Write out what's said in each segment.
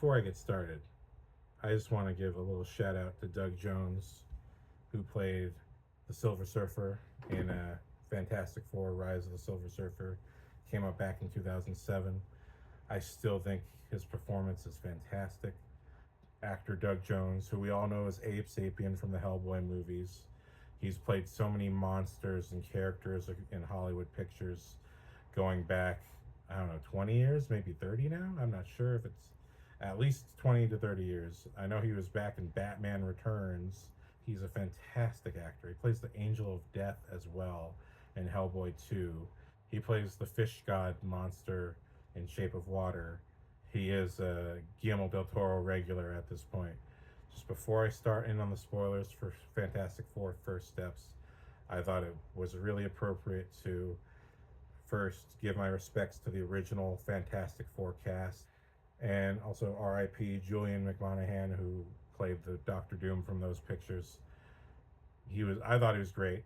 before I get started, I just want to give a little shout out to Doug Jones, who played the Silver Surfer in Fantastic Four: Rise of the Silver Surfer. Came out back in 2007. I still think his performance is fantastic. Actor Doug Jones, who we all know as Abe Sapien from the Hellboy movies. He's played so many monsters and characters in Hollywood pictures going back, I don't know, 20 years, maybe 30 now. I'm not sure if it's at least 20 to 30 years. I know he was back in Batman Returns. He's a fantastic actor. He plays the Angel of Death as well in Hellboy 2. He plays the fish god monster in Shape of Water. He is a Guillermo del Toro regular at this point. Just before I start in on the spoilers for Fantastic Four First Steps, I thought it was really appropriate to first give my respects to the original Fantastic Four cast, and also R.I.P. Julian McMonaghan, who played the Doctor Doom from those pictures. I thought he was great.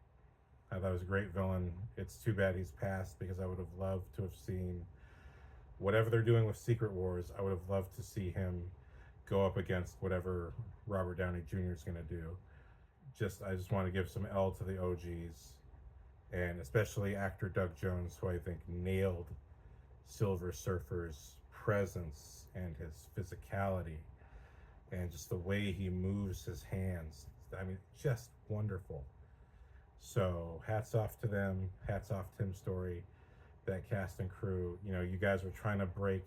I thought he was a great villain. It's too bad he's passed, because I would have loved to have seen whatever they're doing with Secret Wars. I would have loved to see him go up against whatever Robert Downey Jr. is going to do. I just want to give some L to the OGs, and especially actor Doug Jones, who I think nailed Silver Surfer's presence and his physicality and just the way he moves his hands. I mean, just wonderful. So hats off to them. Hats off to Tim Story, that cast and crew. You know, you guys were trying to break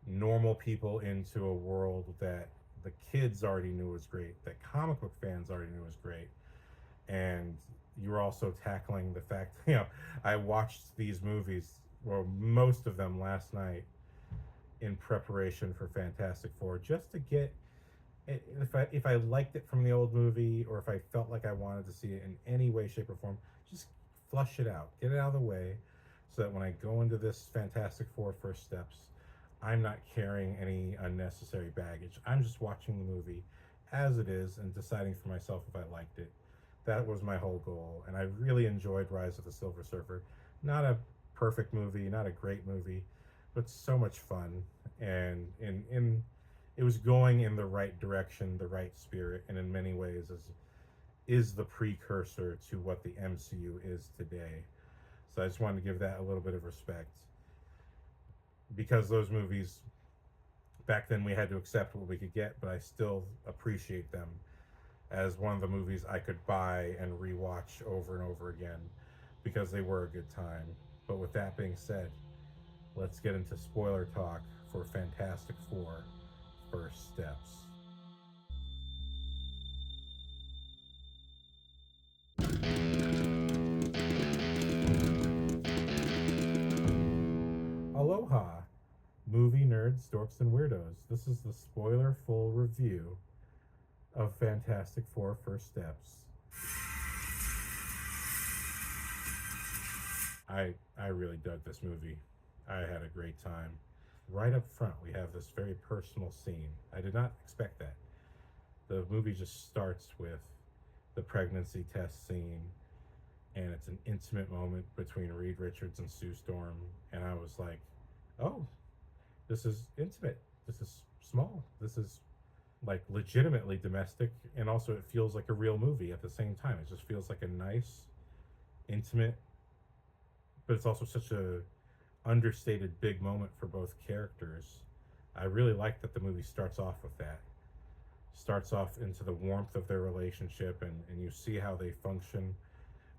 normal people into a world that the kids already knew was great, that comic book fans already knew was great. And you were also tackling the fact, I watched these movies, well, most of them last night, in preparation for Fantastic Four, just to get, if I liked it from the old movie, or if I felt like I wanted to see it in any way, shape, or form, just flush it out, get it out of the way, so that when I go into this Fantastic Four First Steps, I'm not carrying any unnecessary baggage. I'm just watching the movie as it is and deciding for myself if I liked it. That was my whole goal, and I really enjoyed Rise of the Silver Surfer. Not a perfect movie, not a great movie, but so much fun, and it was going in the right direction, the right spirit, and in many ways is the precursor to what the MCU is today. So I just wanted to give that a little bit of respect, because those movies, back then we had to accept what we could get, but I still appreciate them as one of the movies I could buy and rewatch over and over again, because they were a good time. But with that being said, let's get into spoiler talk for Fantastic Four First Steps. Aloha, movie nerds, dorks, and weirdos. This is the spoiler-full review of Fantastic Four First Steps. I really dug this movie. I had a great time. Right up front, we have this very personal scene. I did not expect that. The movie just starts with the pregnancy test scene, and it's an intimate moment between Reed Richards and Sue Storm, and I was like, oh, this is intimate. This is small. This is like legitimately domestic, and also it feels like a real movie at the same time. It just feels like a nice, intimate, but it's also such a understated big moment for both characters. I really like that the movie starts off with that. Starts off into the warmth of their relationship, and you see how they function.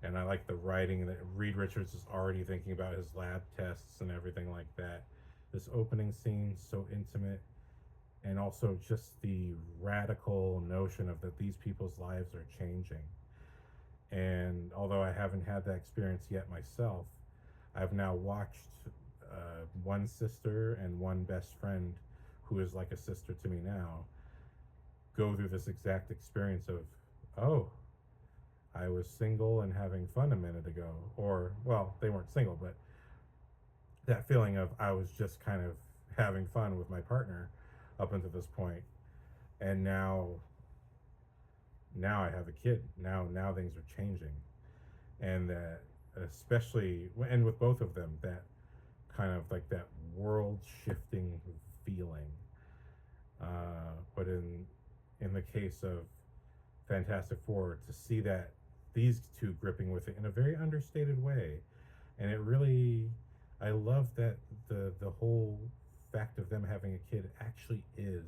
And I like the writing that Reed Richards is already thinking about his lab tests and everything like that. This opening scene, so intimate, and also just the radical notion of that these people's lives are changing. And although I haven't had that experience yet myself, I've now watched one sister and one best friend, who is like a sister to me now, go through this exact experience of, oh, I was single and having fun a minute ago. Or, well, they weren't single, but that feeling of I was just kind of having fun with my partner up until this point, and now I have a kid. Now things are changing, and that, especially, and with both of them, that kind of like that world shifting feeling but in the case of Fantastic Four, to see that these two gripping with it in a very understated way, and it really, I love that the whole fact of them having a kid actually is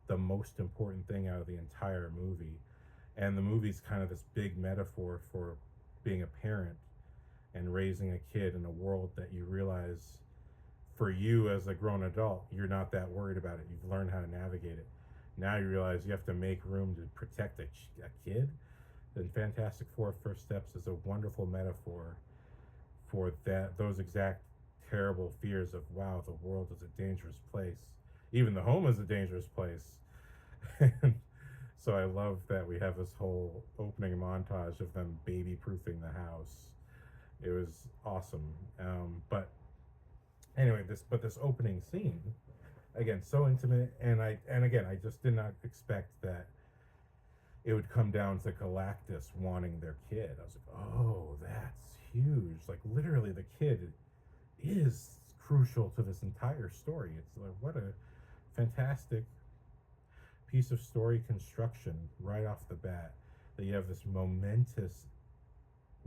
the most important thing out of the entire movie. And the movie's kind of this big metaphor for being a parent and raising a kid in a world that you realize, for you as a grown adult, you're not that worried about it. You've learned how to navigate it. Now you realize you have to make room to protect a kid. Then Fantastic Four First Steps is a wonderful metaphor for those exact terrible fears of, wow, the world is a dangerous place. Even the home is a dangerous place. So I love that we have this whole opening montage of them baby proofing the house. It was awesome. But anyway, this opening scene, again, so intimate, and again, I just did not expect that it would come down to Galactus wanting their kid. I was like, oh, that's huge. Like, literally, the kid is crucial to this entire story. It's like, what a fantastic piece of story construction right off the bat, that you have this momentous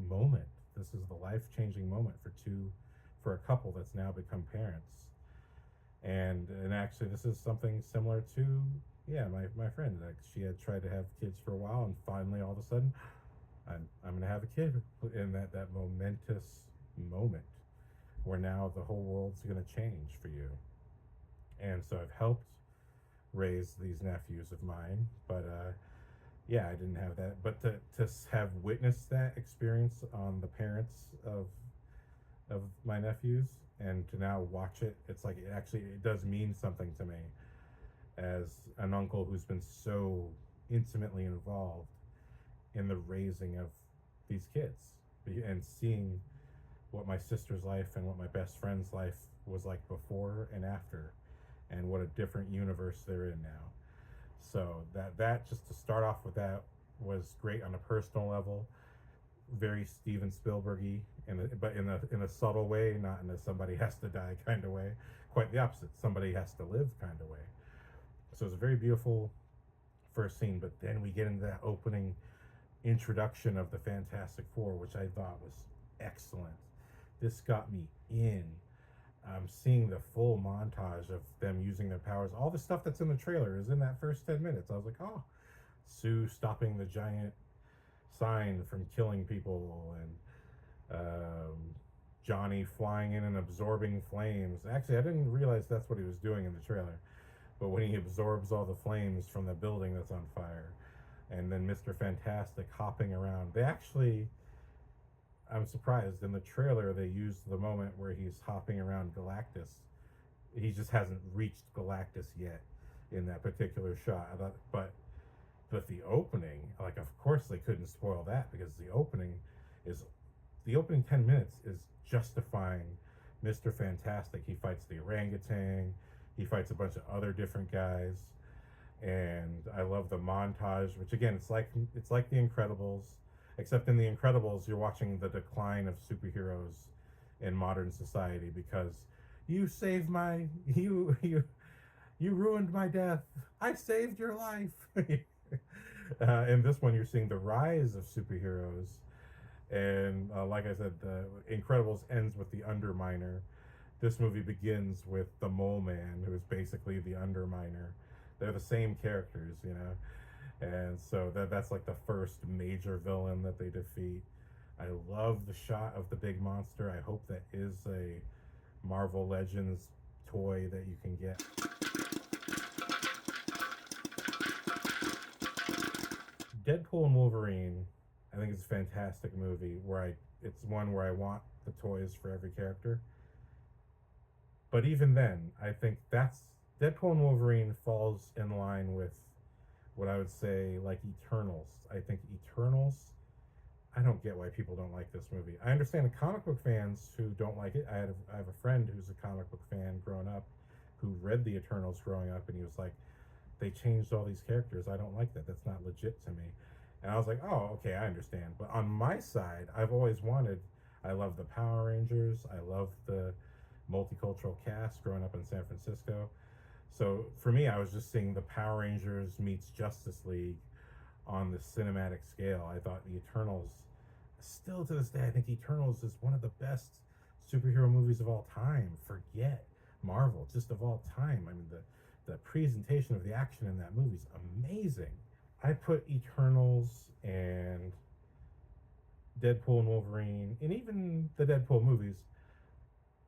moment. This is the life-changing moment for a couple that's now become parents. And actually, this is something similar to, yeah, my friend. Like, she had tried to have kids for a while, and finally, all of a sudden, I'm gonna have a kid. In that momentous moment where now the whole world's gonna change for you. And so I've helped raise these nephews of mine, but yeah, I didn't have that. But to have witnessed that experience on the parents of my nephews, and to now watch it, it's like it does mean something to me as an uncle who's been so intimately involved in the raising of these kids, and seeing what my sister's life and what my best friend's life was like before and after, and what a different universe they're in now. So that just to start off with, that was great on a personal level, very Steven Spielbergy, but in a subtle way, not in a somebody has to die kind of way. Quite the opposite, somebody has to live kind of way. So it's a very beautiful first scene, but then we get into that opening introduction of the Fantastic Four, which I thought was excellent. This got me in. Seeing the full montage of them using their powers. All the stuff that's in the trailer is in that first 10 minutes. I was like, oh, Sue stopping the giant sign from killing people, and Johnny flying in and absorbing flames. Actually, I didn't realize that's what he was doing in the trailer. But when he absorbs all the flames from the building that's on fire, and then Mr. Fantastic hopping around. They actually, I'm surprised, in the trailer they used the moment where he's hopping around Galactus. He just hasn't reached Galactus yet in that particular shot. But the opening, like, of course they couldn't spoil that, because the opening 10 minutes is justifying Mr. Fantastic. He fights the orangutan, he fights a bunch of other different guys, and I love the montage, which again, it's like the Incredibles, except in the Incredibles you're watching the decline of superheroes in modern society, because you saved you ruined my death, I saved your life. In this one you're seeing the rise of superheroes, and like I said, Incredibles ends with the Underminer. This movie begins with the Mole Man, who is basically the Underminer. They're the same characters, you know, and so that's like the first major villain that they defeat. I love the shot of the big monster. I hope that is a Marvel Legends toy that you can get. Deadpool and Wolverine, I think it's a fantastic movie it's one where I want the toys for every character. But even then, I think that's Deadpool and Wolverine falls in line with what I would say like Eternals. I think Eternals, I don't get why people don't like this movie. I understand the comic book fans who don't like it. I have a friend who's a comic book fan growing up, who read the Eternals growing up, and he was like, they changed all these characters. I don't like that. That's not legit to me. And I was like, oh, okay, I understand. But on my side, I've always I love the Power Rangers. I love the multicultural cast growing up in San Francisco. So for me, I was just seeing the Power Rangers meets Justice League on the cinematic scale. I thought the Eternals, still to this day, I think Eternals is one of the best superhero movies of all time. Forget Marvel, just of all time. I mean, the presentation of the action in that movie is amazing. I put Eternals and Deadpool and Wolverine, and even the Deadpool movies,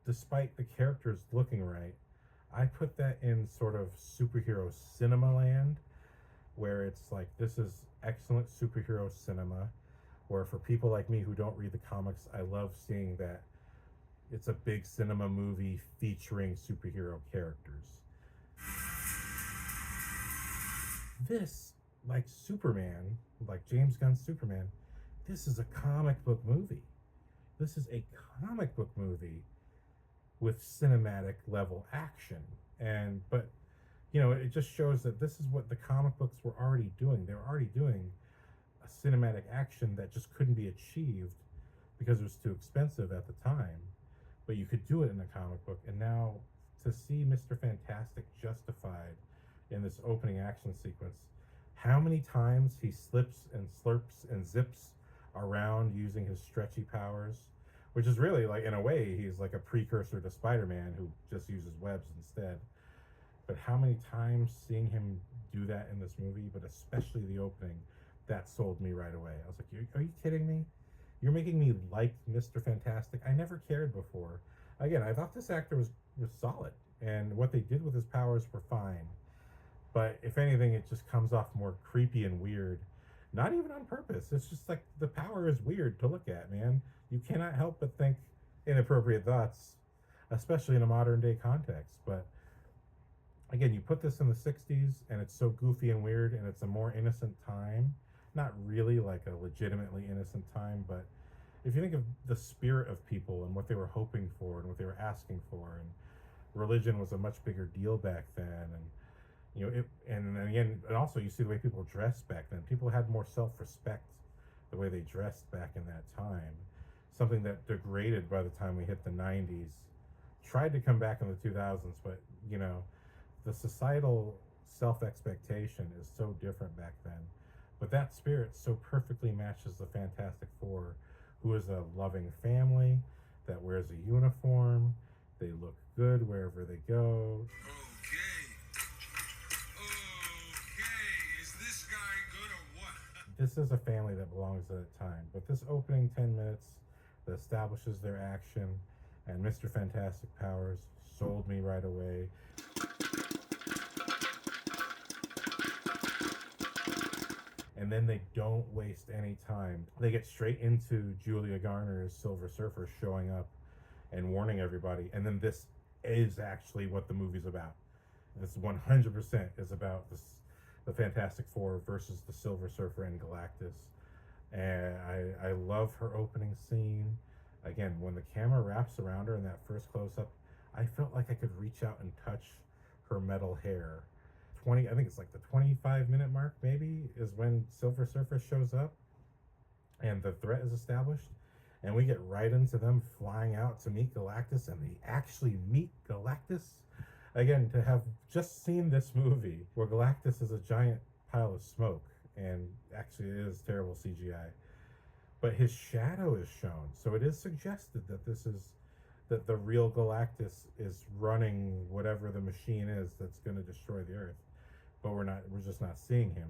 despite the characters looking right, I put that in sort of superhero cinema land, where it's like this is excellent superhero cinema. Where for people like me who don't read the comics, I love seeing that it's a big cinema movie featuring superhero characters. This, like Superman, like James Gunn's Superman, this is a comic book movie. This is a comic book movie with cinematic level action. And but you know, it just shows that this is what the comic books were already doing. They were already doing a cinematic action that just couldn't be achieved because it was too expensive at the time. But you could do it in a comic book. And now to see Mr. Fantastic justified in this opening action sequence, how many times he slips and slurps and zips around using his stretchy powers, which is really like, in a way, he's like a precursor to Spider-Man who just uses webs instead. But how many times seeing him do that in this movie, but especially the opening, that sold me right away. I was like, are you kidding me? You're making me like Mr. Fantastic. I never cared before. Again, I thought this actor was solid, and what they did with his powers were fine. But if anything, it just comes off more creepy and weird. Not even on purpose. It's just like the power is weird to look at, man. You cannot help but think inappropriate thoughts, especially in a modern day context. But again, you put this in the 60s and it's so goofy and weird and it's a more innocent time. Not really like a legitimately innocent time, but if you think of the spirit of people and what they were hoping for and what they were asking for, and religion was a much bigger deal back then, and you know it, and again, and also you see the way people dressed back then. People had more self-respect the way they dressed back in that time, something that degraded by the time we hit the 90s, tried to come back in the 2000s, but you know, the societal self-expectation is so different back then. But that spirit so perfectly matches the Fantastic Four, who is a loving family that wears a uniform. They look good wherever they go. Okay. Is this guy good or what? This is a family that belongs at a time. But this opening 10 minutes that establishes their action and Mr. Fantastic powers sold me right away. And then they don't waste any time. They get straight into Julia Garner's Silver Surfer showing up and warning everybody. And then this is actually what the movie's about. This 100% is about the Fantastic Four versus the Silver Surfer and Galactus. And I love her opening scene. Again, when the camera wraps around her in that first close-up, I felt like I could reach out and touch her metal hair. I think it's like the 25-minute mark maybe is when Silver Surfer shows up and the threat is established, and we get right into them flying out to meet Galactus, and they actually meet Galactus. Again, to have just seen this movie where Galactus is a giant pile of smoke, and actually it is terrible CGI, but his shadow is shown, so it is suggested that that the real Galactus is running whatever the machine is that's going to destroy the Earth. But we're just not seeing him.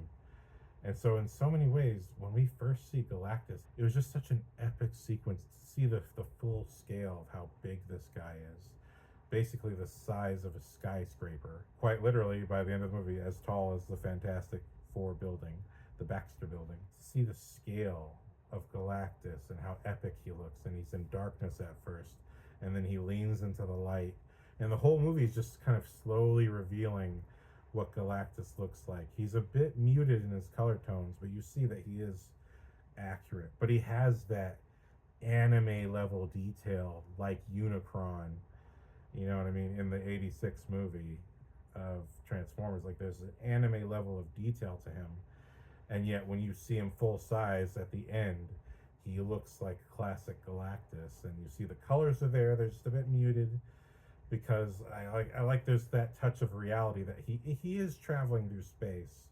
And so in so many ways, when we first see Galactus, it was just such an epic sequence to see the full scale of how big this guy is. Basically the size of a skyscraper. Quite literally, by the end of the movie, as tall as the Fantastic Four building, the Baxter building. To see the scale of Galactus and how epic he looks, and he's in darkness at first, and then he leans into the light. And the whole movie is just kind of slowly revealing what Galactus looks like. He's a bit muted in his color tones, but you see that he is accurate. But he has that anime level detail like Unicron, you know what I mean, in the 86 movie of Transformers. Like there's an anime level of detail to him. And yet when you see him full size at the end, he looks like classic Galactus. And you see the colors are there, they're just a bit muted. because I like there's that touch of reality that he is traveling through space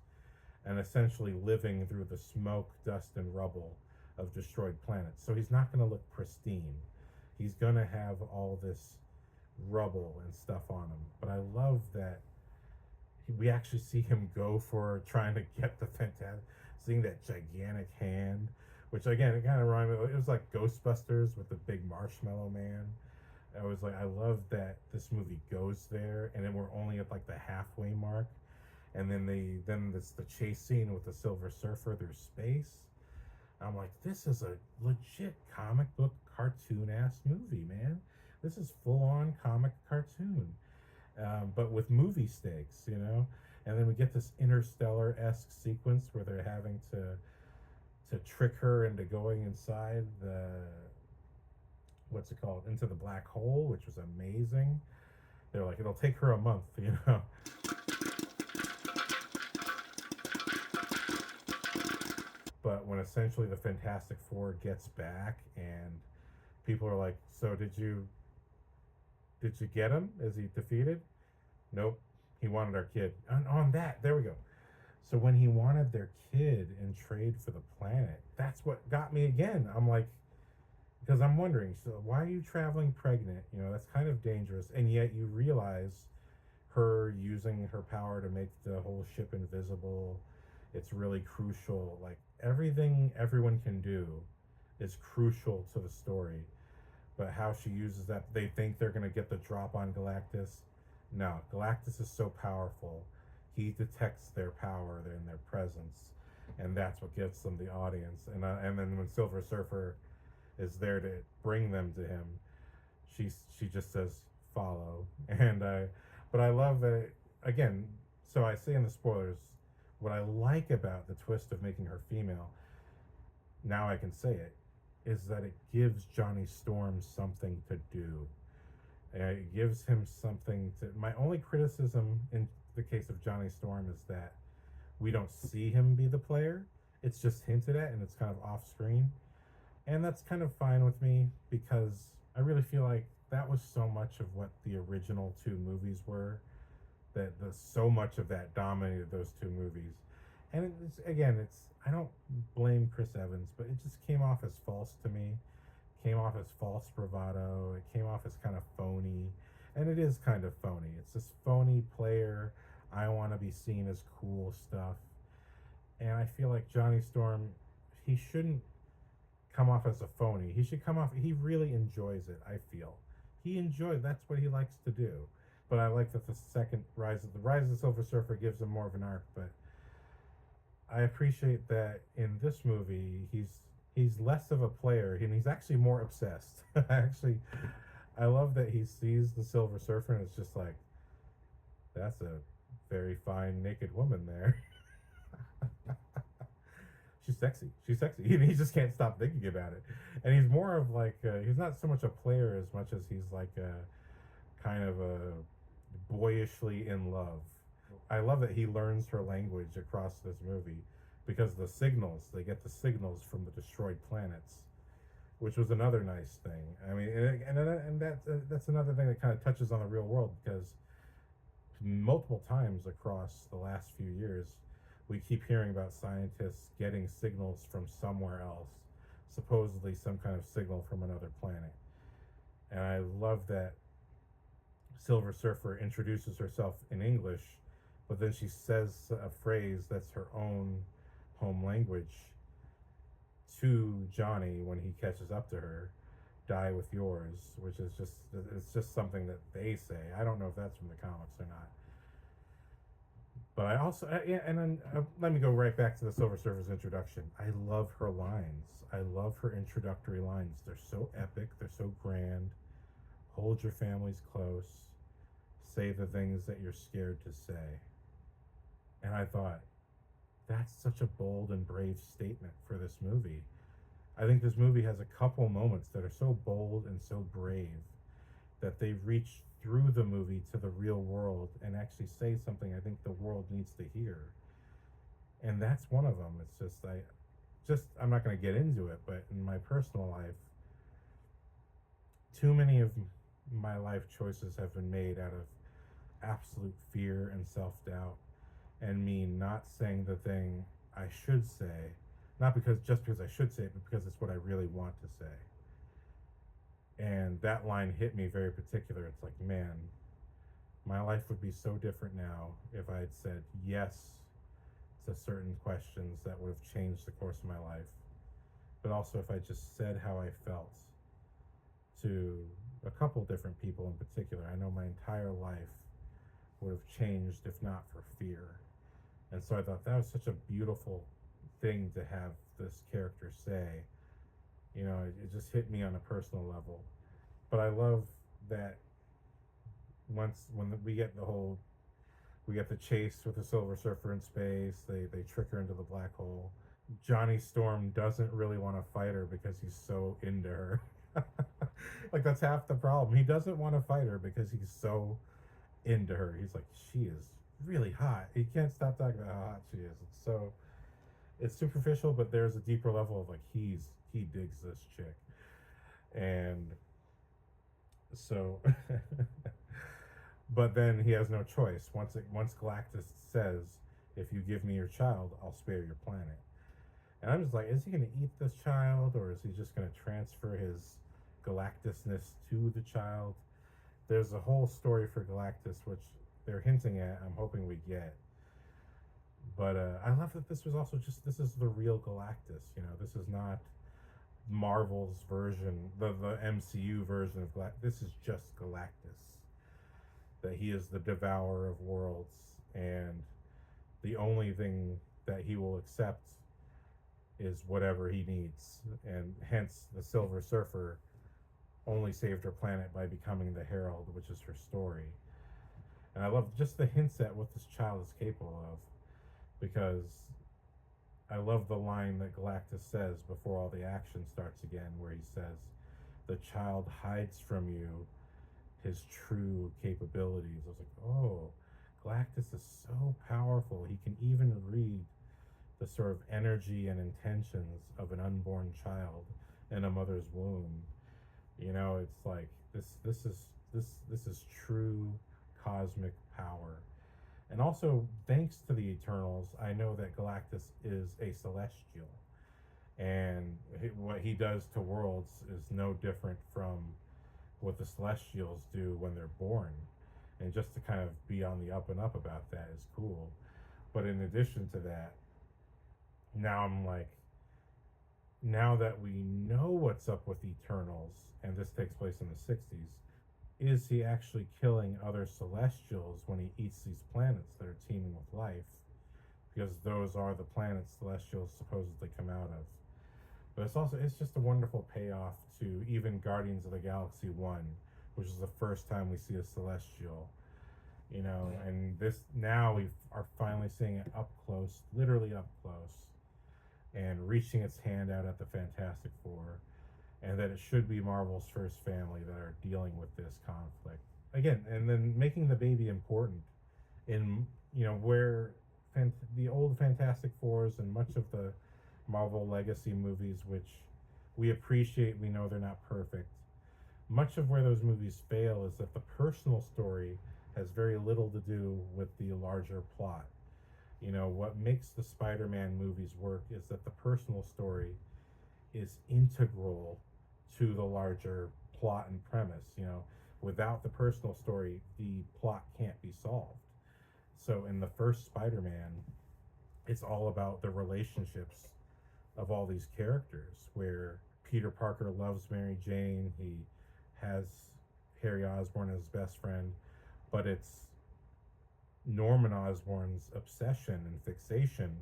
and essentially living through the smoke, dust, and rubble of destroyed planets. So he's not going to look pristine. He's going to have all this rubble and stuff on him. But I love that we actually see him go for trying to get the fantastic, seeing that gigantic hand, which again, it kind of reminded me, it was like Ghostbusters with the big marshmallow man. I was like, I love that this movie goes there, and then we're only at like the halfway mark, and then this the chase scene with the Silver Surfer through space. I'm like, this is a legit comic book cartoon ass movie, man. This is full on comic cartoon, but with movie stakes, you know. And then we get this interstellar esque sequence where they're having to trick her into going inside the what's it called, into the black hole, which was amazing. They're like, it'll take her a month, you know. But when essentially the Fantastic Four gets back and people are like, so did you get him? Is he defeated? Nope. He wanted our kid. On that, there we go. So when he wanted their kid in trade for the planet, that's what got me again. I'm like, because I'm wondering, so why are you traveling pregnant? You know, that's kind of dangerous. And yet you realize her using her power to make the whole ship invisible, it's really crucial. Like everything everyone can do is crucial to the story. But how she uses that, they think they're going to get the drop on Galactus. No, Galactus is so powerful. He detects their power and their presence, and that's what gets them the audience. And then when Silver Surfer is there to bring them to him, she just says follow. But I love that again. So I say in the spoilers, what I like about the twist of making her female, now I can say it, is that it gives Johnny Storm something to do. It gives him something to. My only criticism in the case of Johnny Storm is that we don't see him be the player. It's just hinted at and it's kind of off screen. And that's kind of fine with me because I really feel like that was so much of what the original two movies were. That so much of that dominated those two movies. And it's I don't blame Chris Evans, but it just came off as false to me. Came off as false bravado. It came off as kind of phony, and it is kind of phony. It's this phony player. I want to be seen as cool stuff, and I feel like Johnny Storm, he shouldn't come off as a phony. He should come off. He really enjoys it. I feel he enjoys. That's what he likes to do. But I like that the second rise of the Silver Surfer gives him more of an arc. But I appreciate that in this movie he's less of a player and he's actually more obsessed. I love that he sees the Silver Surfer and it's just like, that's a very fine naked woman there. She's sexy. She's sexy. He just can't stop thinking about it. And he's more of like he's not so much a player as much as he's like a kind of a boyishly in love. I love that he learns her language across this movie because they get the signals from the destroyed planets, which was another nice thing. I mean, and that's another thing that kind of touches on the real world because multiple times across the last few years, we keep hearing about scientists getting signals from somewhere else, supposedly some kind of signal from another planet. And I love that Silver Surfer introduces herself in English, but then she says a phrase that's her own home language to Johnny when he catches up to her, "Die with yours," which is it's just something that they say. I don't know if that's from the comics or not. But I also, yeah, and then let me go right back to the Silver Surfer's introduction. I love her lines. I love her introductory lines. They're so epic. They're so grand. Hold your families close. Say the things that you're scared to say. And I thought, that's such a bold and brave statement for this movie. I think this movie has a couple moments that are so bold and so brave that they reach through the movie to the real world and actually say something I think the world needs to hear. And that's one of them. It's just I'm not going to get into it, but in my personal life, too many of my life choices have been made out of absolute fear and self-doubt, and me not saying the thing I should say, not because just because I should say it, but because it's what I really want to say. And that line hit me very particular. It's like, man, my life would be so different now if I had said yes to certain questions that would have changed the course of my life. But also if I just said how I felt to a couple different people in particular, I know my entire life would have changed if not for fear. And so I thought that was such a beautiful thing to have this character say. You know, it just hit me on a personal level. But I love that we get we get the chase with the Silver Surfer in space. They trick her into the black hole. Johnny Storm doesn't really want to fight her because he's so into her. Like that's half the problem. He doesn't want to fight her because he's so into her. He's like, she is really hot. He can't stop talking about how hot she is. It's superficial, but there's a deeper level of like he digs this chick, and so. But then he has no choice. Once Galactus says, "If you give me your child, I'll spare your planet," and I'm just like, is he going to eat this child, or is he just going to transfer his Galactusness to the child? There's a whole story for Galactus, which they're hinting at. I'm hoping we get. But I love that this was also this is the real Galactus. You know, this is not Marvel's version, the MCU version of Galactus. This is just Galactus. That he is the devourer of worlds, and the only thing that he will accept is whatever he needs. And hence, the Silver Surfer only saved her planet by becoming the Herald, which is her story. And I love just the hints at what this child is capable of, because I love the line that Galactus says before all the action starts again, where he says, "The child hides from you his true capabilities." I was like, oh, Galactus is so powerful. He can even read the sort of energy and intentions of an unborn child in a mother's womb. You know, it's like this is true cosmic power. And also, thanks to the Eternals, I know that Galactus is a celestial, and what he does to worlds is no different from what the Celestials do when they're born. And just to kind of be on the up and up about that is cool. But in addition to that, now I'm like, now that we know what's up with Eternals, and this takes place in the 60s, is he actually killing other Celestials when he eats these planets that are teeming with life? Because those are the planets Celestials supposedly come out of. But it's just a wonderful payoff to even Guardians of the Galaxy 1, which is the first time we see a Celestial. You know, and now we are finally seeing it up close, literally up close, and reaching its hand out at the Fantastic Four, and that it should be Marvel's first family that are dealing with this conflict. Again, and then making the baby important in, you know, where the old Fantastic Fours and much of the Marvel Legacy movies, which we appreciate, we know they're not perfect. Much of where those movies fail is that the personal story has very little to do with the larger plot. You know, what makes the Spider-Man movies work is that the personal story is integral to the larger plot and premise. You know, without the personal story, the plot can't be solved. So in the first Spider-Man, it's all about the relationships of all these characters, where Peter Parker loves Mary Jane, he has Harry Osborn as his best friend, but it's Norman Osborn's obsession and fixation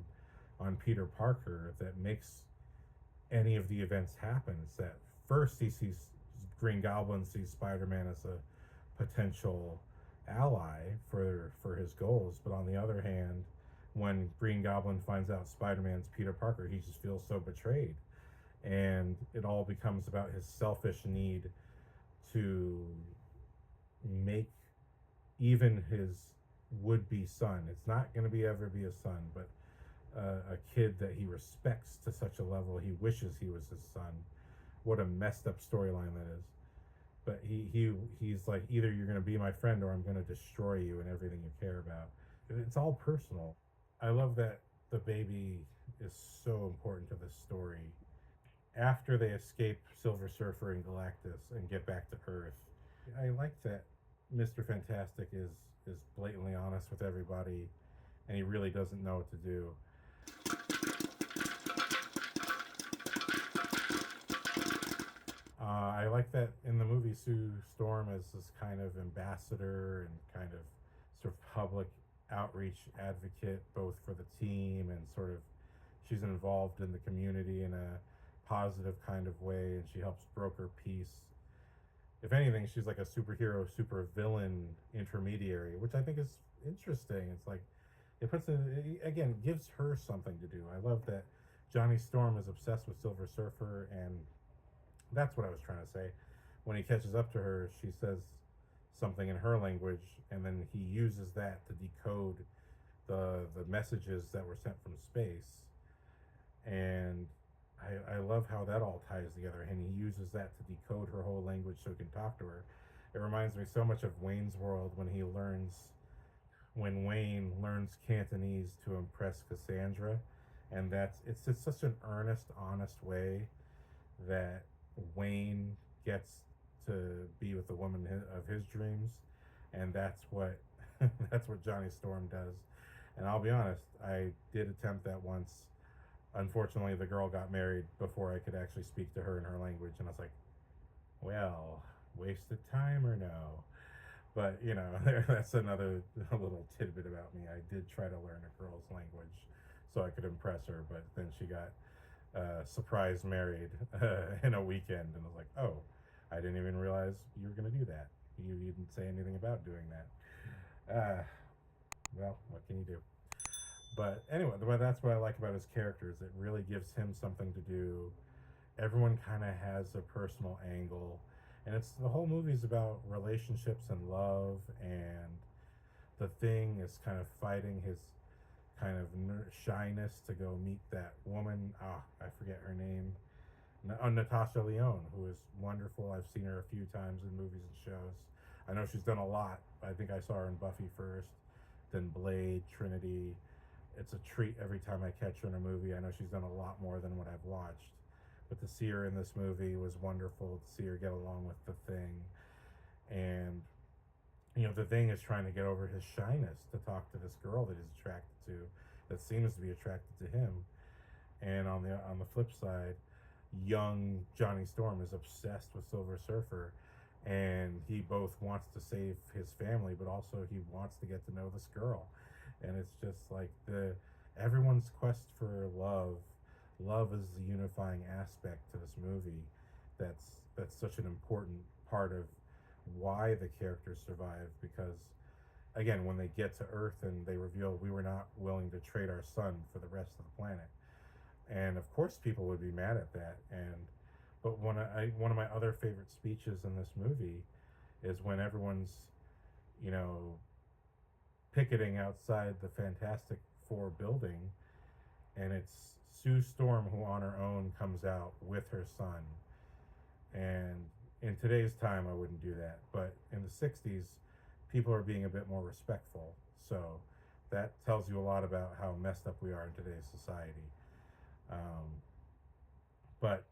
on Peter Parker that makes any of the events happen. It's that first he sees Green Goblin sees Spider-Man as a potential ally for his goals, but on the other hand, when Green Goblin finds out Spider-Man's Peter Parker, he just feels so betrayed. And it all becomes about his selfish need to make even his would-be son, it's not going to ever be a son, but a kid that he respects to such a level he wishes he was his son. What a messed up storyline that is. but he's like, either you're gonna be my friend or I'm gonna destroy you and everything you care about. It's all personal. I love that the baby is so important to this story. After they escape Silver Surfer and Galactus and get back to Earth, I like that Mr. Fantastic is blatantly honest with everybody, and he really doesn't know what to do. I like that in the movie, Sue Storm is this kind of ambassador and kind of sort of public outreach advocate, both for the team and sort of she's involved in the community in a positive kind of way, and she helps broker peace. If anything, she's like a superhero, super villain intermediary, which I think is interesting. It's like it puts it again, gives her something to do. I love that Johnny Storm is obsessed with Silver Surfer, and that's what I was trying to say. When he catches up to her, she says something in her language, and then he uses that to decode the messages that were sent from space. And I love how that all ties together, and he uses that to decode her whole language so he can talk to her. It reminds me so much of Wayne's World when Wayne learns Cantonese to impress Cassandra, and it's just such an earnest, honest way that Wayne gets to be with the woman of his dreams, and that's what that's what Johnny Storm does. And I'll be honest, I did attempt that once. Unfortunately, the girl got married before I could actually speak to her in her language, and I was like, well, wasted time or no? But that's another little tidbit about me. I did try to learn a girl's language so I could impress her, but then she got surprise married in a weekend, and I was like, oh, I didn't even realize you were going to do that. You didn't say anything about doing that. Well, what can you do? But anyway, that's what I like about his characters. It really gives him something to do. Everyone kind of has a personal angle, and the whole movie is about relationships and love, and the Thing is kind of fighting his kind of shyness to go meet that woman. I forget her name. Natasha Lyonne, who is wonderful. I've seen her a few times in movies and shows. I know she's done a lot. I think I saw her in Buffy first, then Blade, Trinity. It's a treat every time I catch her in a movie. I know she's done a lot more than what I've watched. But to see her in this movie was wonderful, to see her get along with the Thing. And, the Thing is trying to get over his shyness to talk to this girl that he's attracted to, that seems to be attracted to him. And on the flip side, young Johnny Storm is obsessed with Silver Surfer, and he both wants to save his family, but also he wants to get to know this girl. And it's just like everyone's quest for love. Love is the unifying aspect to this movie. That's such an important part of why the characters survive, because again, when they get to Earth and they reveal we were not willing to trade our son for the rest of the planet, and of course people would be mad at that. But one of my other favorite speeches in this movie is when everyone's picketing outside the Fantastic Four building, and it's Sue Storm who on her own comes out with her son. And in today's time I wouldn't do that, but in the 60s people are being a bit more respectful, so that tells you a lot about how messed up we are in today's society. But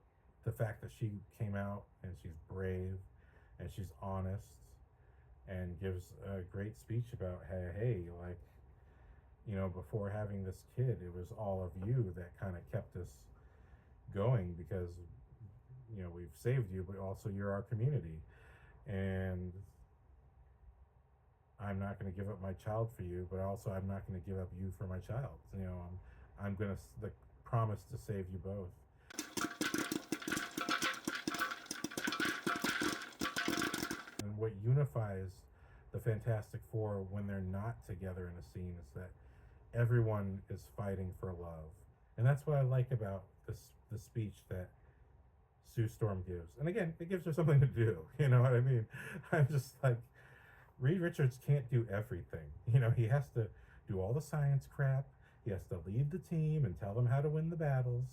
the fact that she came out and she's brave and she's honest and gives a great speech about, hey, like, before having this kid, it was all of you that kind of kept us going, because, we've saved you, but also you're our community. And I'm not going to give up my child for you, but also I'm not going to give up you for my child. I'm going to promise to save you both. And what unifies the Fantastic Four when they're not together in a scene is that everyone is fighting for love. And that's what I like about the speech that Sue Storm gives. And again, it gives her something to do. You know what I mean? I'm just like, Reed Richards can't do everything. He has to do all the science crap. He has to lead the team and tell them how to win the battles.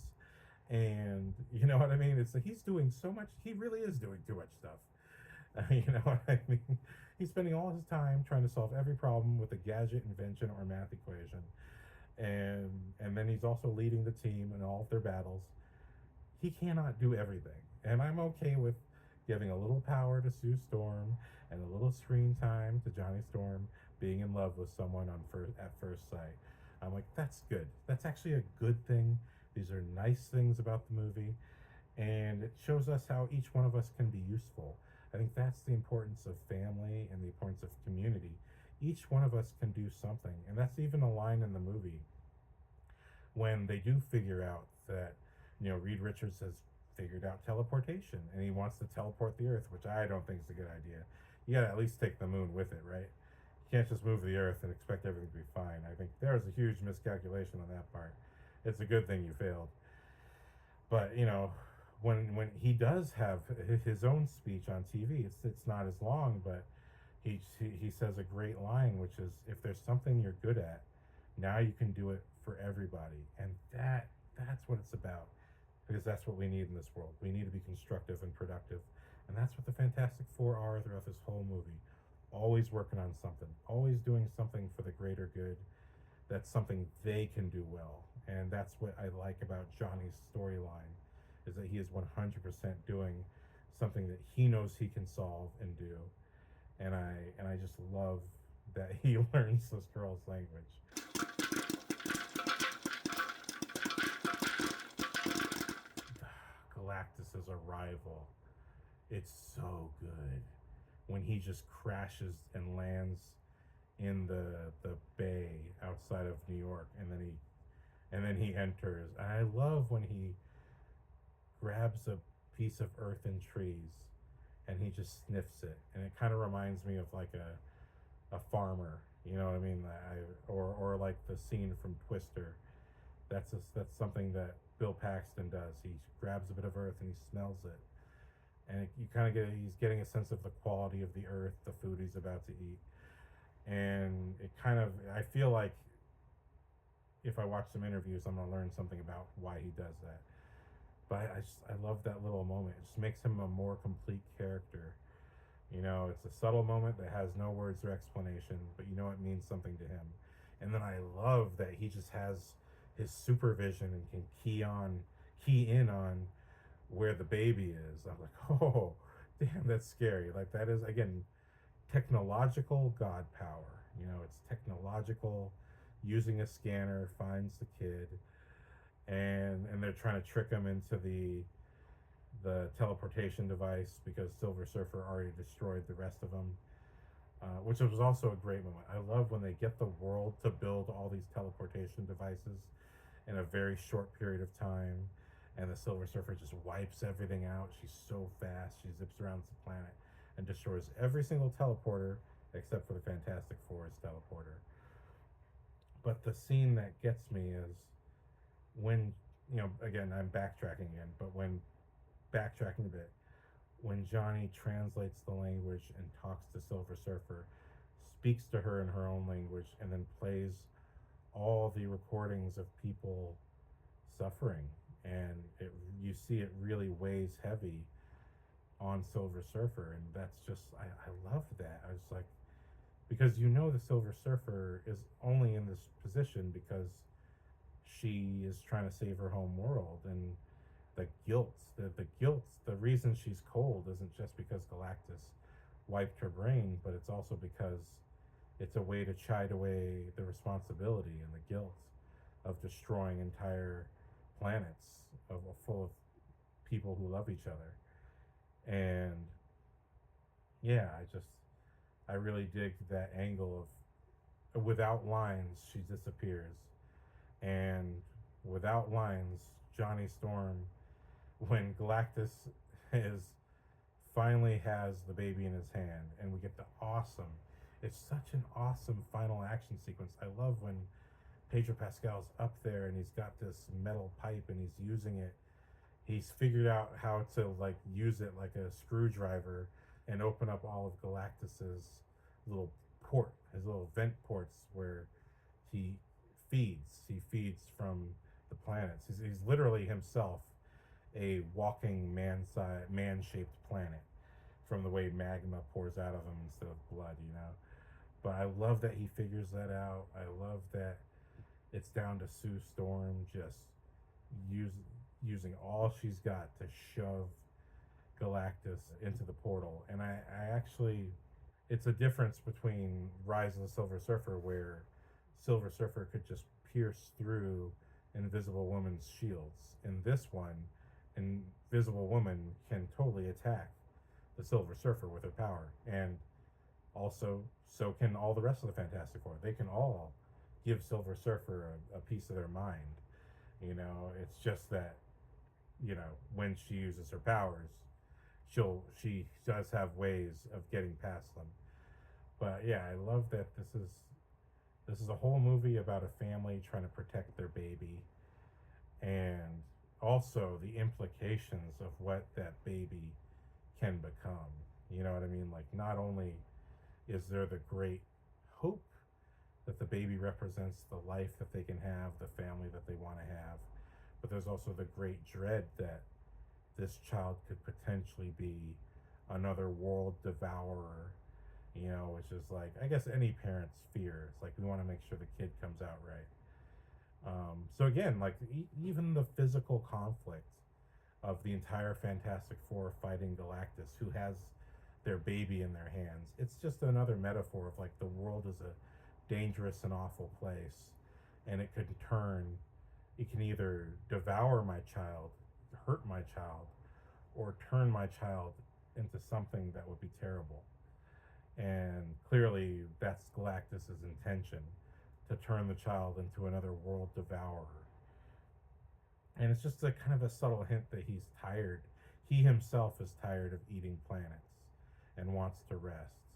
And you know what I mean? It's like he's doing so much. He really is doing too much stuff. You know what I mean? He's spending all his time trying to solve every problem with a gadget, invention, or math equation, and then he's also leading the team in all of their battles. He cannot do everything, and I'm okay with giving a little power to Sue Storm and a little screen time to Johnny Storm being in love with someone at first sight. I'm like, that's good. That's actually a good thing. These are nice things about the movie, and it shows us how each one of us can be useful. I think that's the importance of family and the importance of community. Each one of us can do something, and that's even a line in the movie when they do figure out that, Reed Richards has figured out teleportation and he wants to teleport the Earth, which I don't think is a good idea. You gotta at least take the moon with it, right? You can't just move the Earth and expect everything to be fine. I think there was a huge miscalculation on that part. It's a good thing you failed. But when he does have his own speech on TV, it's not as long, but he says a great line, which is, if there's something you're good at, now you can do it for everybody, and that's what it's about, because that's what we need in this world. We need to be constructive and productive, and that's what the Fantastic Four are throughout this whole movie. Always working on something, always doing something for the greater good. That's something they can do well, and that's what I like about Johnny's storyline, is that he is 100% doing something that he knows he can solve and do, and I just love that he learns this girl's language. Galactus's arrival, it's so good when he just crashes and lands in the bay outside of New York, and then he enters. And I love when he grabs a piece of earth and trees and he just sniffs it, and it kind of reminds me of like a farmer, you know what I mean? Or like the scene from Twister. That's something that Bill Paxton does. He grabs a bit of earth and he smells it, and you kind of he's getting a sense of the quality of the earth, the food he's about to eat, and I feel like if I watch some interviews, I'm gonna learn something about why he does that. But I love that little moment. It just makes him a more complete character. It's a subtle moment that has no words or explanation, but it means something to him. And then I love that he just has his supervision and can key in on where the baby is. I'm like, oh, damn, that's scary. Like, that is, again, technological god power. It's technological. Using a scanner finds the kid, and they're trying to trick him into the teleportation device because Silver Surfer already destroyed the rest of them, which was also a great moment. I love when they get the world to build all these teleportation devices in a very short period of time, and the Silver Surfer just wipes everything out. She's so fast. She zips around the planet and destroys every single teleporter except for the Fantastic Four's teleporter. But the scene that gets me is when, again, I'm backtracking again, but backtracking a bit, when Johnny translates the language and talks to Silver Surfer, speaks to her in her own language, and then plays all the recordings of people suffering, and you see it really weighs heavy on Silver Surfer, and that's just, I love that. I was like, because the Silver Surfer is only in this position because she is trying to save her home world, and the reason she's cold isn't just because Galactus wiped her brain, but it's also because it's a way to chide away the responsibility and the guilt of destroying entire planets full of people who love each other. And yeah, I really dig that angle of, without lines, she disappears, and without lines, Johnny Storm, when Galactus is finally has the baby in his hand, and we get it's such an awesome final action sequence. I love when Pedro Pascal's up there and he's got this metal pipe and he's using it. He's figured out how to use it like a screwdriver and open up all of Galactus's little his little vent ports where he feeds from the planets. He's literally himself a walking man-shaped planet. from the way magma pours out of him instead of blood, you know. But I love that he figures that out. I love that it's down to Sue Storm just use, using all she's got to shove Galactus into the portal. And I actually, it's a difference between Rise of the Silver Surfer, where Silver Surfer could just pierce through Invisible Woman's shields. In this one, Invisible Woman can totally attack the Silver Surfer with her power. And also, so can all the rest of the Fantastic Four. They can all give Silver Surfer a piece of their mind. You know, it's just that, you know, when she uses her powers, she does have ways of getting past them. But yeah, I love that this is a whole movie about a family trying to protect their baby, and also the implications of what that baby can become. You know what I mean? Like, not only is there the great hope that the baby represents the life that they can have, the family that they want to have, but there's also the great dread that this child could potentially be another world devourer, you know, which is like, I guess, any parent's fear. It's like, we want to make sure the kid comes out right. So again, like, even the physical conflict of the entire Fantastic Four fighting Galactus, who has their baby in their hands, it's just another metaphor of like, the world is a dangerous and awful place, and it could turn, it can either devour my child, hurt my child, or turn my child into something that would be terrible. And clearly that's Galactus's intention, to turn the child into another world devourer. And it's just a kind of a subtle hint that he's tired. He himself is tired of eating planets and wants to rest.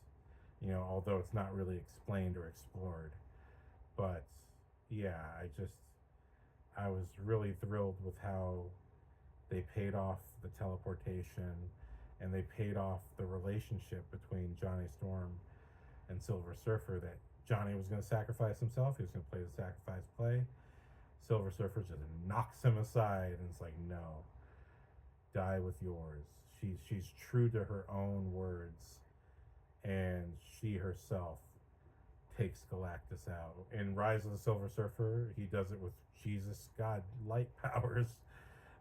You know, although it's not really explained or explored. But yeah, I was really thrilled with how they paid off the teleportation, and they paid off the relationship between Johnny Storm and Silver Surfer, that Johnny was going to sacrifice himself. He was going to play the sacrifice play. Silver Surfer just knocks him aside and it's like, no, die with yours. She's true to her own words, and she herself takes Galactus out. In Rise of the Silver Surfer, he does it with Jesus God light powers,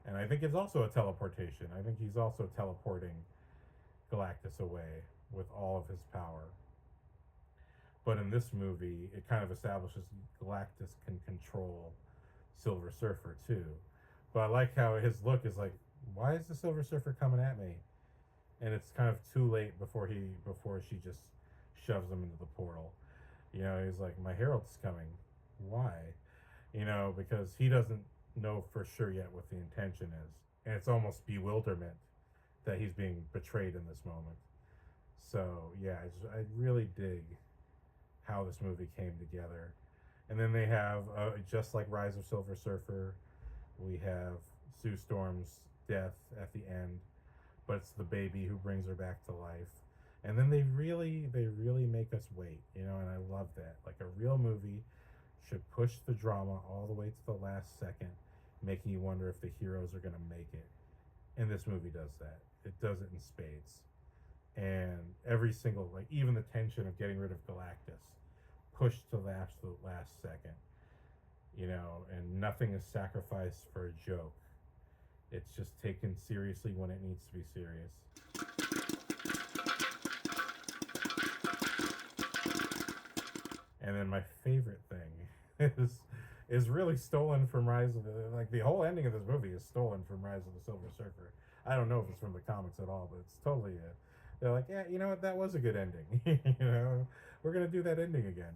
and I think it's also a teleportation. I think he's also teleporting Galactus away with all of his power. But in this movie, it kind of establishes Galactus can control Silver Surfer too. But I like how his look is like, why is the Silver Surfer coming at me? And it's kind of too late before she just shoves him into the portal. You know, he's like, my herald's coming. Why? You know, because he doesn't know for sure yet what the intention is. And it's almost bewilderment that he's being betrayed in this moment. So yeah, I really dig how this movie came together. And then they have, just like Rise of Silver Surfer, we have Sue Storm's death at the end, but it's the baby who brings her back to life. And then they really make us wait, you know, and I love that. Like, a real movie should push the drama all the way to the last second, making you wonder if the heroes are going to make it. And this movie does that. It does it in spades. And every single, like, even the tension of getting rid of Galactus, pushed to the absolute last second, you know, and nothing is sacrificed for a joke. It's just taken seriously when it needs to be serious. And then my favorite thing is really stolen from Rise of the, like, the whole ending of this movie is stolen from Rise of the Silver Surfer. I don't know if it's from the comics at all, but it's totally they're like, yeah, you know what, that was a good ending. You know, we're gonna do that ending again.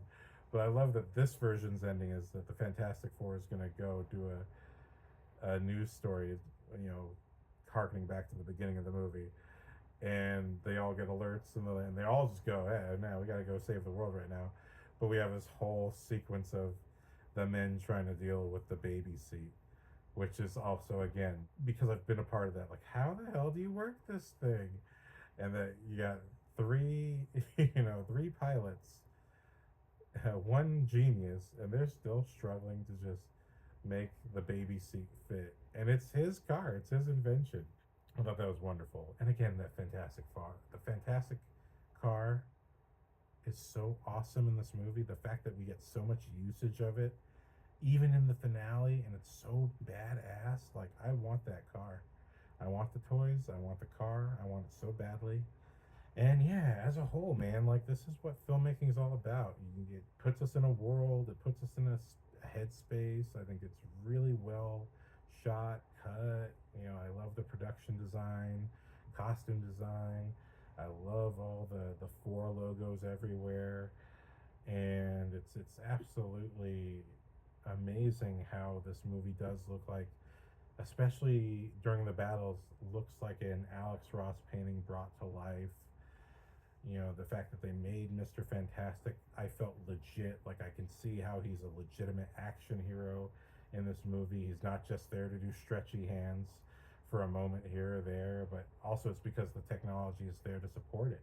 But I love that this version's ending is that the Fantastic Four is gonna go do a news story, you know, harkening back to the beginning of the movie, and they all get alerts, and they all just go, hey, now we gotta go save the world right now. But we have this whole sequence of the men trying to deal with the baby seat, which is also, again, because I've been a part of that, like, how the hell do you work this thing? And that you got three pilots, one genius, and they're still struggling to just make the baby seat fit. And it's his car, it's his invention. I thought that was wonderful. And again, the fantastic car is so awesome in this movie. The fact that we get so much usage of it, even in the finale, and it's so badass. Like, I want that car. I want the toys. I want the car. I want it so badly. And yeah, as a whole, man, like, this is what filmmaking is all about. It puts us in a world. It puts us in a headspace. I think it's really well shot, cut. I love the production design, costume design. I love all the four logos everywhere, and it's absolutely amazing how this movie does look like, especially during the battles, looks like an Alex Ross painting brought to life. The fact that they made Mr. Fantastic, I felt legit. Like, I can see how he's a legitimate action hero in this movie. He's not just there to do stretchy hands for a moment here or there, but also it's because the technology is there to support it.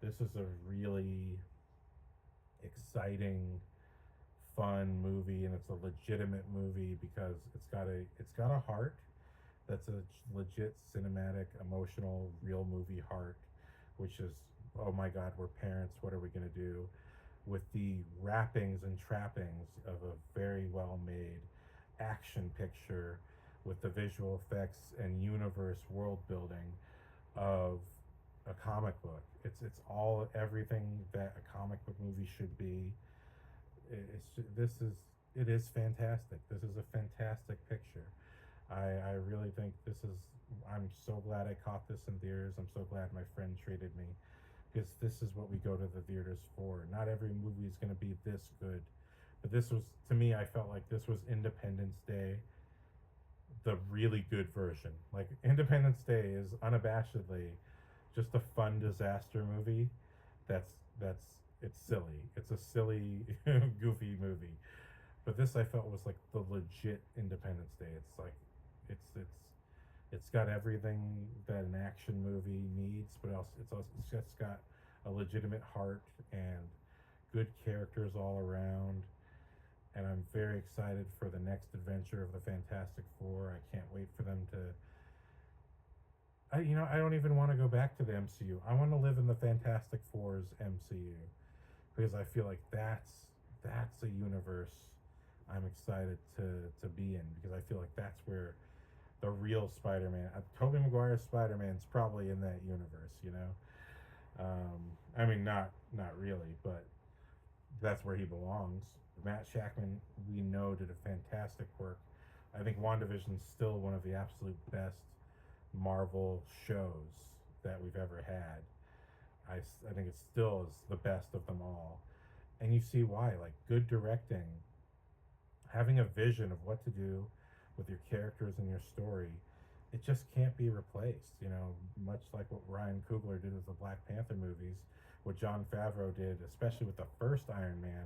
This is a really exciting, fun movie, and it's a legitimate movie because it's got a heart that's a legit cinematic, emotional, real movie heart, which is, oh my God, we're parents. What are we going to do? With the wrappings and trappings of a very well made action picture with the visual effects and universe world building of a comic book. It's all everything that a comic book movie should be. It is fantastic. This is a fantastic picture. I really think this is. I'm so glad I caught this in theaters. I'm so glad my friend treated me, because this is what we go to the theaters for. Not every movie is going to be this good, but this was, to me, I felt like this was Independence Day, the really good version. Like, Independence Day is unabashedly just a fun disaster movie. That's it's silly. It's a silly, goofy movie. But this, I felt, was like the legit Independence Day. It's like it's got everything that an action movie needs, but it's just got a legitimate heart and good characters all around. And I'm very excited for the next adventure of the Fantastic Four. I can't wait for them to. I don't even want to go back to the MCU. I want to live in the Fantastic Four's MCU, because I feel like that's a universe I'm excited to be in, because I feel like that's where the real Spider-Man, Tobey Maguire's Spider-Man's probably in that universe. I mean, not really, but that's where he belongs. Matt Shackman, we know, did a fantastic work. I think WandaVision's still one of the absolute best Marvel shows that we've ever had. I think it still is the best of them all. And you see why. Like, good directing, having a vision of what to do with your characters and your story, it just can't be replaced. Much like what Ryan Coogler did with the Black Panther movies, what Jon Favreau did, especially with the first Iron Man.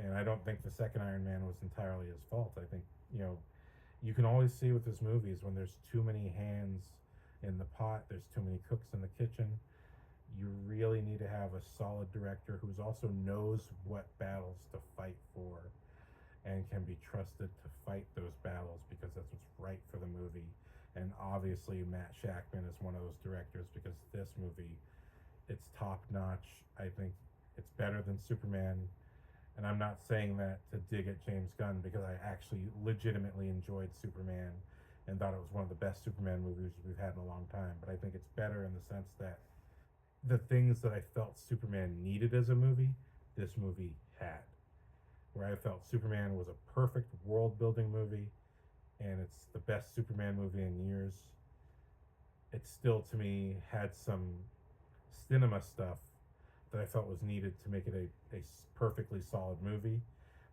And I don't think the second Iron Man was entirely his fault. I think, you can always see with his movies, when there's too many hands in the pot, there's too many cooks in the kitchen. You really need to have a solid director who also knows what battles to fight for and can be trusted to fight those battles, because that's what's right for the movie. And obviously Matt Shackman is one of those directors, because this movie, it's top notch. I think it's better than Superman. And I'm not saying that to dig at James Gunn, because I actually legitimately enjoyed Superman and thought it was one of the best Superman movies we've had in a long time. But I think it's better in the sense that the things that I felt Superman needed as a movie, this movie had. Where I felt Superman was a perfect world building movie, and it's the best Superman movie in years. It still, to me, had some cinema stuff that I felt was needed to make it a perfectly solid movie,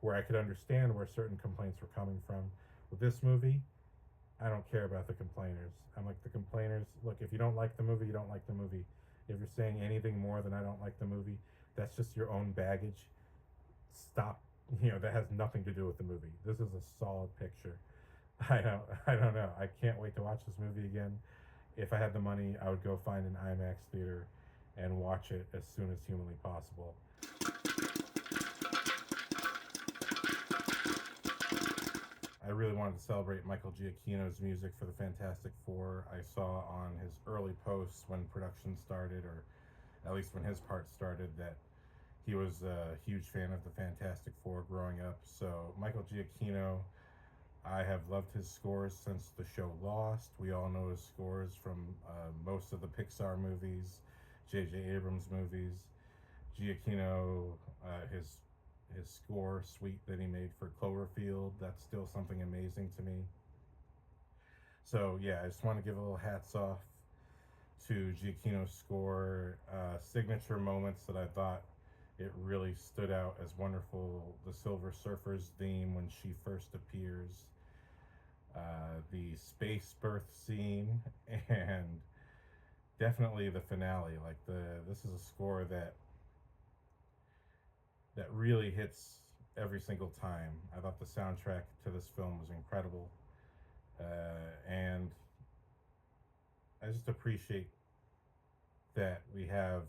where I could understand where certain complaints were coming from. With this movie, I don't care about the complainers. I'm like, the complainers, look, if you don't like the movie, you don't like the movie. If you're saying anything more than I don't like the movie, that's just your own baggage. Stop. That has nothing to do with the movie. This is a solid picture. I don't know. I can't wait to watch this movie again. If I had the money, I would go find an IMAX theater and watch it as soon as humanly possible. I really really wanted to celebrate Michael Giacchino's music for the Fantastic Four. I saw on his early posts when production started, or at least when his part started, that he was a huge fan of the Fantastic Four growing up. So Michael Giacchino, I have loved his scores since the show Lost. We all know his scores from most of the Pixar movies, J.J. Abrams movies. Giacchino, his score suite that he made for Cloverfield, that's still something amazing to me. So yeah, I just want to give a little hats off to Giacchino's score. Signature moments that I thought it really stood out as wonderful: the Silver Surfer's theme when she first appears, the space birth scene, and definitely the finale. Like this is a score that really hits every single time. I thought the soundtrack to this film was incredible, and I just appreciate that we have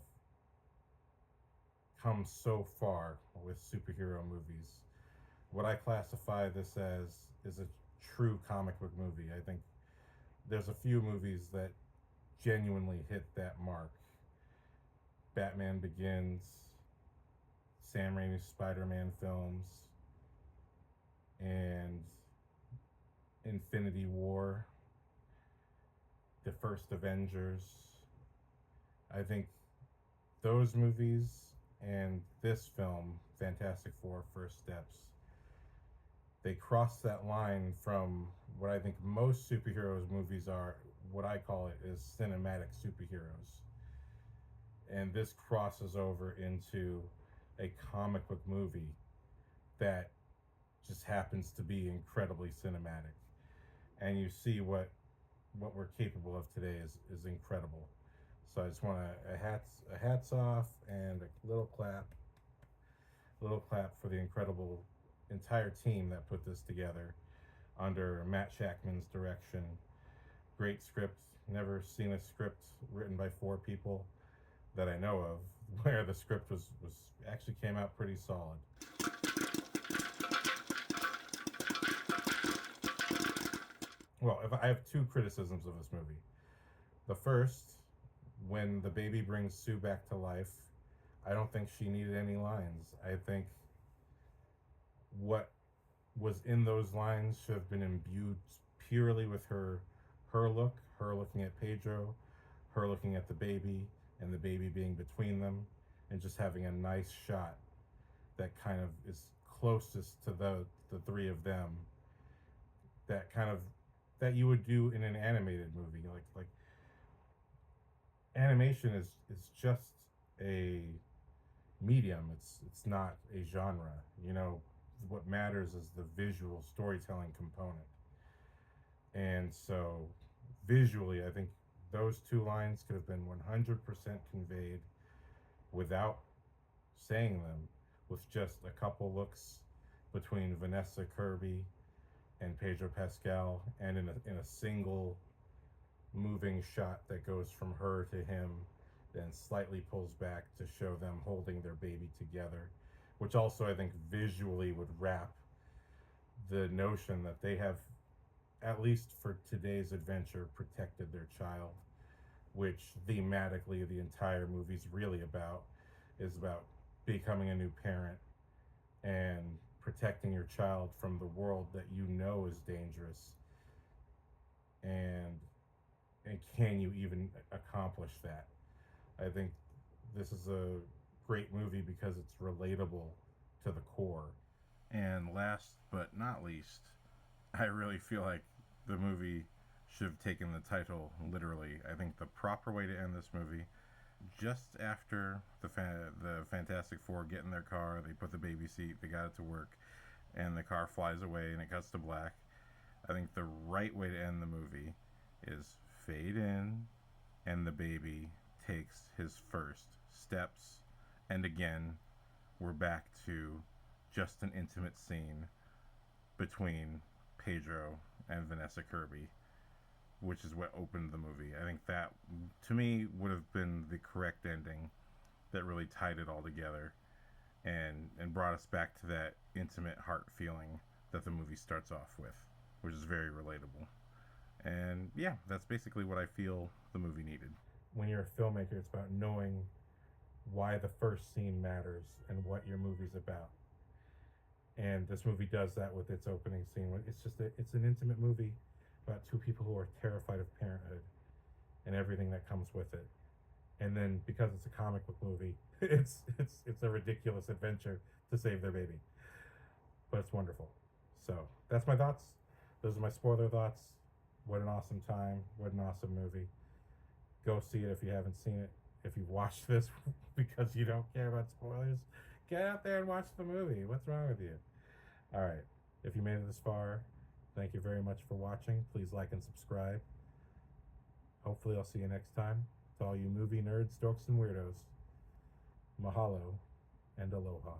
come so far with superhero movies. What I classify this as is a true comic book movie. I think there's a few movies that genuinely hit that mark. Batman Begins, Sam Raimi's Spider-Man films, and Infinity War, the first Avengers. I think those movies and this film, Fantastic Four First Steps, they cross that line from what I think most superheroes movies are. What I call it is cinematic superheroes. And this crosses over into a comic book movie that just happens to be incredibly cinematic. And you see what we're capable of today is incredible. So I just want a hats off and a little clap for the incredible entire team that put this together under Matt Shackman's direction. Great script. Never seen a script written by 4 people that I know of where the script was actually came out pretty solid. Well, if I have 2 criticisms of this movie. The first, when the baby brings Sue back to life, I don't think she needed any lines. I think what was in those lines should have been imbued purely with her look, her looking at Pedro, her looking at the baby, and the baby being between them, and just having a nice shot that kind of is closest to the 3 of them, that you would do in an animated movie. Like animation is just a medium. It's not a genre. You know, what matters is the visual storytelling component. And so visually, I think those 2 lines could have been 100% conveyed without saying them, with just a couple looks between Vanessa Kirby and Pedro Pascal, and in a single moving shot that goes from her to him, then slightly pulls back to show them holding their baby together, which also I think visually would wrap the notion that they have, at least for today's adventure, protected their child, which thematically the entire movie's really about, is about becoming a new parent and protecting your child from the world that you know is dangerous. And can you even accomplish that? I think this is a great movie because it's relatable to the core. And last but not least, I really feel like the movie should have taken the title literally. I think the proper way to end this movie, just after the Fantastic Four get in their car, they put the baby seat, they got it to work, and the car flies away and it cuts to black. I think the right way to end the movie is fade in, and the baby takes his first steps, and again, we're back to just an intimate scene between Pedro and Vanessa Kirby, which is what opened the movie. I think that, to me, would have been the correct ending that really tied it all together and brought us back to that intimate heart feeling that the movie starts off with. which is very relatable. And yeah, that's basically what I feel the movie needed. When you're a filmmaker, it's about knowing why the first scene matters and what your movie's about. And this movie does that with its opening scene. It's an intimate movie about two people who are terrified of parenthood and everything that comes with it. And then because it's a comic book movie, it's a ridiculous adventure to save their baby. But it's wonderful. So that's my thoughts. Those are my spoiler thoughts. What an awesome time. What an awesome movie. Go see it if you haven't seen it. If you've watched this because you don't care about spoilers, get out there and watch the movie. What's wrong with you? All right. If you made it this far, thank you very much for watching. Please like and subscribe. Hopefully I'll see you next time. To all you movie nerds, dorks, and weirdos, mahalo and aloha.